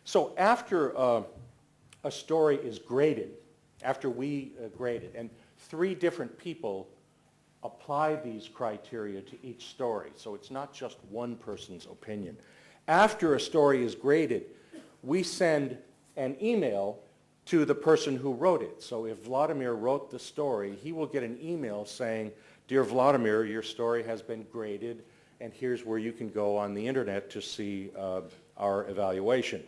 So after a story is graded, after we grade it, and 3 different people apply these criteria to each story, so it's not just one person's opinion. After a story is graded, we send an email to the person who wrote it. So if Vladimir wrote the story, he will get an email saying, "Dear Vladimir, your story has been graded, and here's where you can go on the internet to see our evaluation."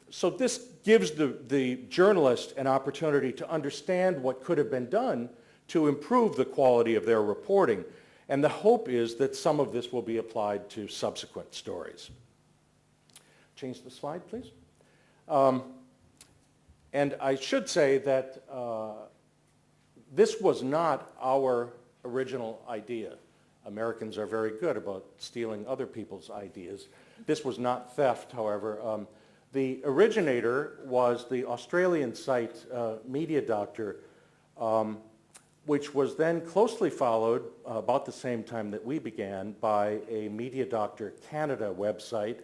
So this gives the journalist an opportunity to understand what could have been done to improve the quality of their reporting. And the hope is that some of this will be applied to subsequent stories. Change the slide, please. And I should say that this was not our original idea. Americans are very good about stealing other people's ideas. This was not theft, however. The originator was the Australian site Media Doctor, which was then closely followed about the same time that we began by a Media Doctor Canada website,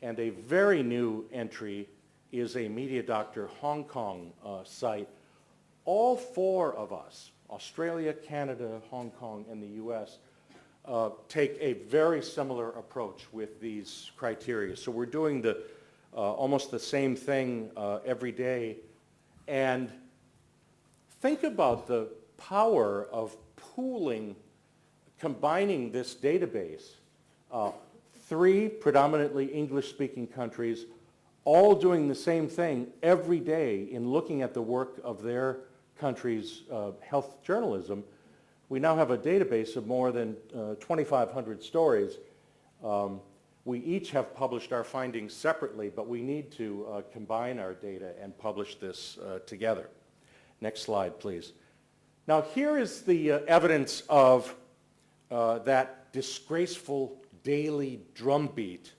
and a very new entry is a Media Doctor Hong Kong site. All 4 of us, Australia, Canada, Hong Kong, and the US, take a very similar approach with these criteria. So we're doing almost the same thing every day. And think about the power of pooling, combining this database. 3 predominantly English-speaking countries, all doing the same thing every day in looking at the work of their country's health journalism. We now have a database of more than 2,500 stories. We each have published our findings separately, but we need to combine our data and publish this together. Next slide, please. Now, here is the evidence of that disgraceful daily drumbeat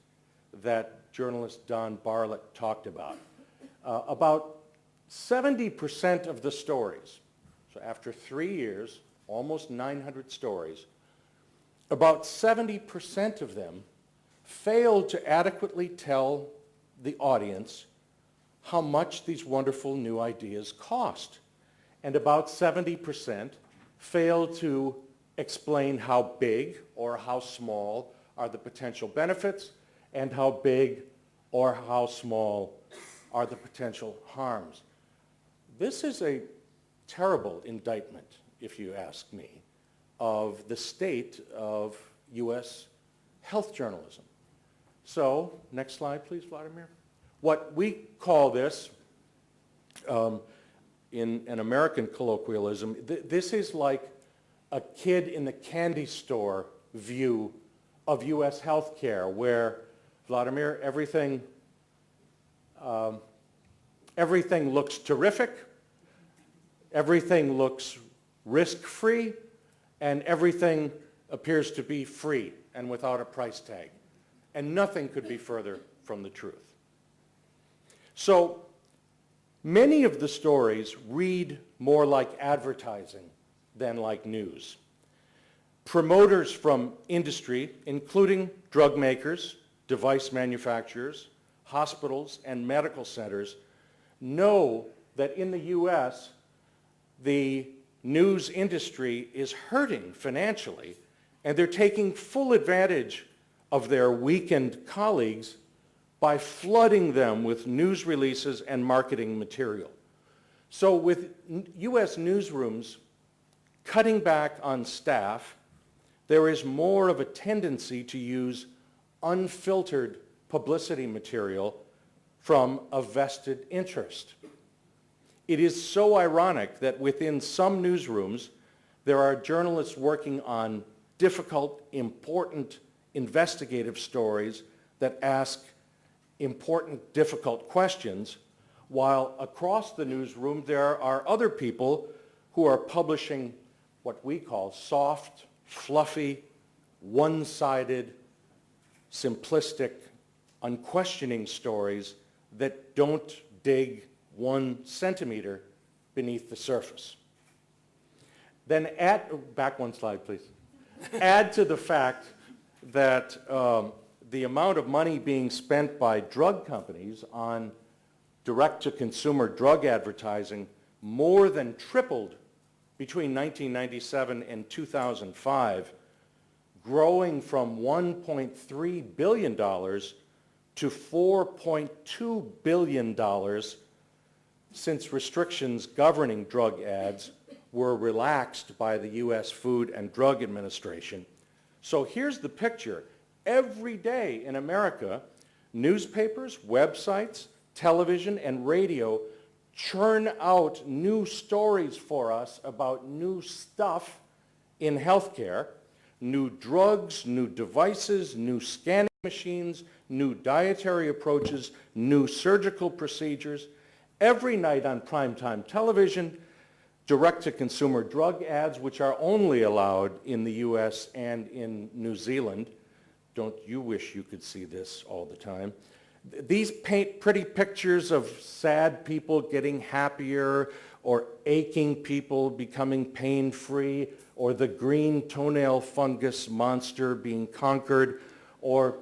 that journalist Don Bartlett talked about. About 70% of the stories, so after 3 years, almost 900 stories, about 70% of them failed to adequately tell the audience how much these wonderful new ideas cost. And about 70% failed to explain how big or how small are the potential benefits, and how big or how small are the potential harms. This is a terrible indictment, if you ask me, of the state of U.S. health journalism. So, next slide, please, Vladimir. What we call this, in an American colloquialism, this is like a kid in the candy store view of U.S. healthcare, where, Vladimir, everything looks terrific, everything looks risk-free, and everything appears to be free and without a price tag. And nothing could be further from the truth. So many of the stories read more like advertising than like news. Promoters from industry, including drug makers, device manufacturers, hospitals, and medical centers, know that in the U.S., the news industry is hurting financially, and they're taking full advantage of their weakened colleagues by flooding them with news releases and marketing material. So with U.S. newsrooms cutting back on staff, there is more of a tendency to use unfiltered publicity material from a vested interest. It is so ironic that within some newsrooms, there are journalists working on difficult, important, investigative stories that ask important, difficult questions, while across the newsroom there are other people who are publishing what we call soft, fluffy, one-sided, simplistic, unquestioning stories that don't dig 1 centimeter beneath the surface. Then back 1 slide, please. Add to the fact that the amount of money being spent by drug companies on direct-to-consumer drug advertising more than tripled between 1997 and 2005, growing from $1.3 billion to $4.2 billion since restrictions governing drug ads were relaxed by the U.S. Food and Drug Administration. So here's the picture. Every day in America, newspapers, websites, television, and radio churn out new stories for us about new stuff in healthcare, new drugs, new devices, new scanning machines, new dietary approaches, new surgical procedures. Every night on primetime television, direct-to-consumer drug ads, which are only allowed in the US and in New Zealand. Don't you wish you could see this all the time? These paint pretty pictures of sad people getting happier, or aching people becoming pain-free, or the green toenail fungus monster being conquered, or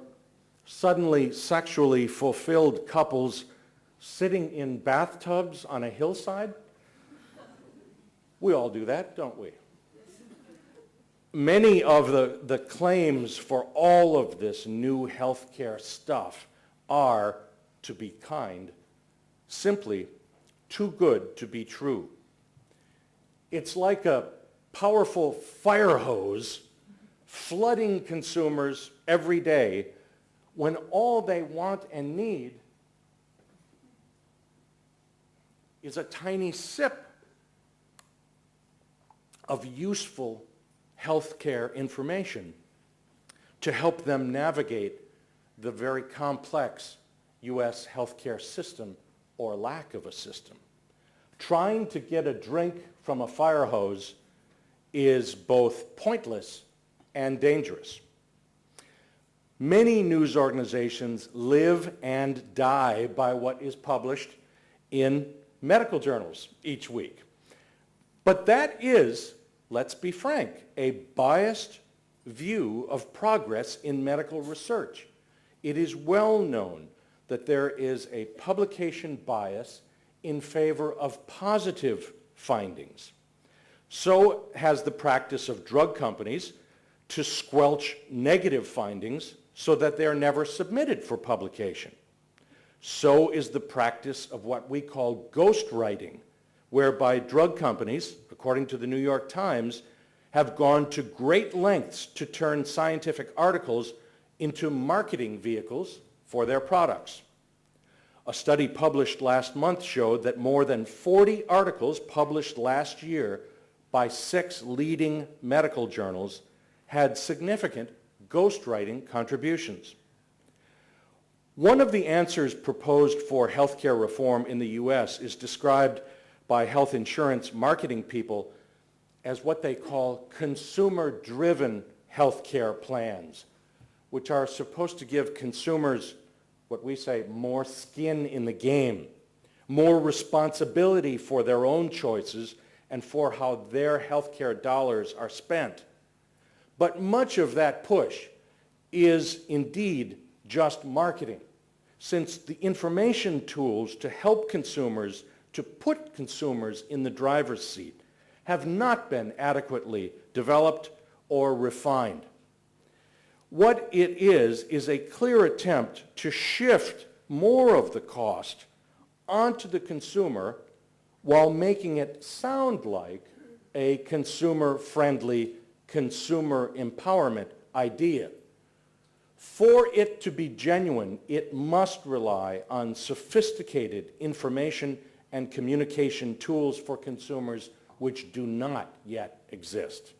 suddenly sexually fulfilled couples sitting in bathtubs on a hillside. We all do that, don't we? Many of the claims for all of this new healthcare stuff are, to be kind, simply too good to be true. It's like a powerful fire hose flooding consumers every day when all they want and need is a tiny sip of useful healthcare information to help them navigate the very complex U.S. healthcare system or lack of a system. Trying to get a drink from a fire hose is both pointless and dangerous. Many news organizations live and die by what is published in medical journals each week. But that is, let's be frank, a biased view of progress in medical research. It is well known that there is a publication bias in favor of positive findings. So has the practice of drug companies to squelch negative findings so that they're never submitted for publication. So is the practice of what we call ghostwriting, whereby drug companies, according to the New York Times, have gone to great lengths to turn scientific articles into marketing vehicles for their products. A study published last month showed that more than 40 articles published last year by 6 leading medical journals had significant ghostwriting contributions. One of the answers proposed for healthcare reform in the U.S. is described by health insurance marketing people as what they call consumer-driven healthcare plans, which are supposed to give consumers, what we say, more skin in the game, more responsibility for their own choices and for how their healthcare dollars are spent. But much of that push is indeed just marketing, since the information tools to help consumers, to put consumers in the driver's seat, have not been adequately developed or refined. What it is a clear attempt to shift more of the cost onto the consumer while making it sound like a consumer-friendly, consumer empowerment idea. For it to be genuine, it must rely on sophisticated information and communication tools for consumers which do not yet exist.